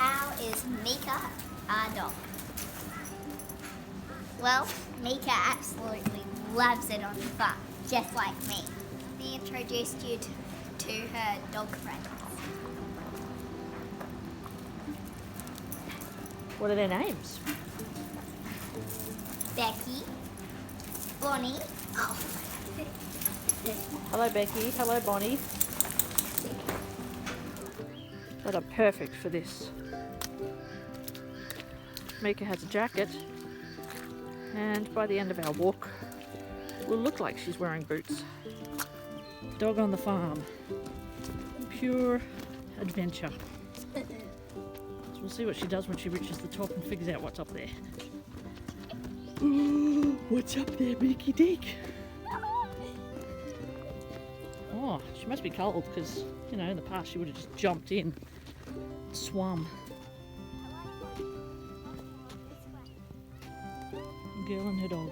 How is Mica our dog? Well, Mica absolutely loves it on the farm, just like me. He introduced you to her dog friends. What are their names? Becky, Bonnie. Oh. Hello Becky, hello Bonnie. That are perfect for this. Mica has a jacket, and by the end of our walk, will look like she's wearing boots. Dog on the farm. Pure adventure. So we'll see what she does when she reaches the top and figures out what's up there. Ooh, what's up there, Mickey Dick? Oh, she must be cold because, you know, in the past she would have just jumped in, swum. Girl and her dog.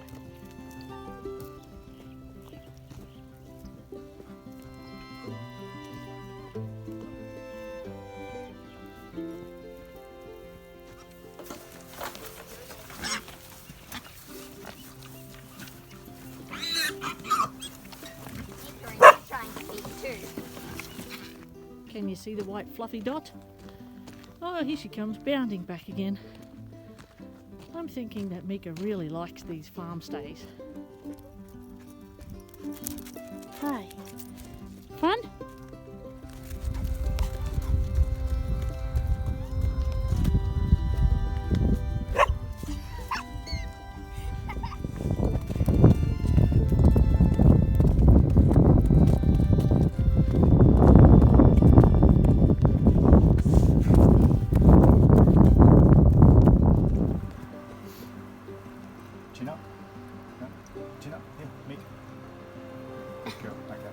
Can you see the white fluffy dot? Oh, here she comes, bounding back again. I'm thinking that Mica really likes these farm stays. Hi. Fun? Chin up. No. Chin up. Here, Mica. Good girl. Okay.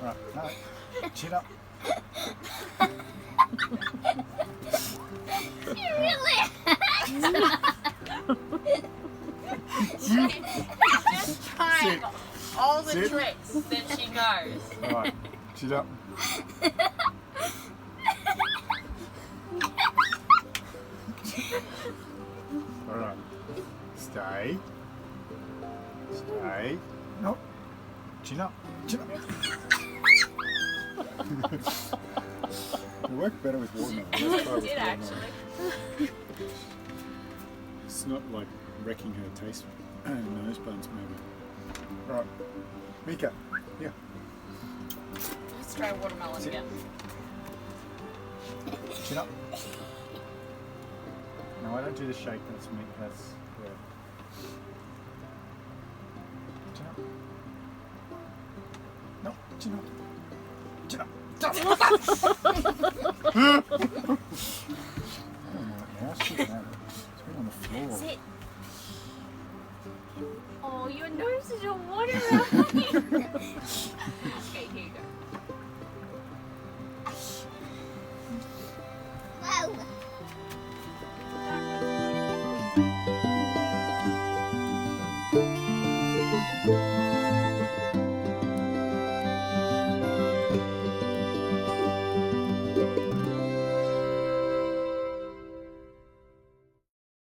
Right. No. Chin up. You really Just trying all the Sit. tricks that she knows. Alright. Chin up. Alright. Stay. Stay. No. Chin up. Chin up. It worked better with watermelon. Let's try with It did watermelon. actually. It's not like wrecking her taste nose bones maybe. Right. Mica. Here. Let's try watermelon Sit. again. Chin up. No, I don't do the shake. That's me. That's yeah. Chin up. No, chin up. Chin up.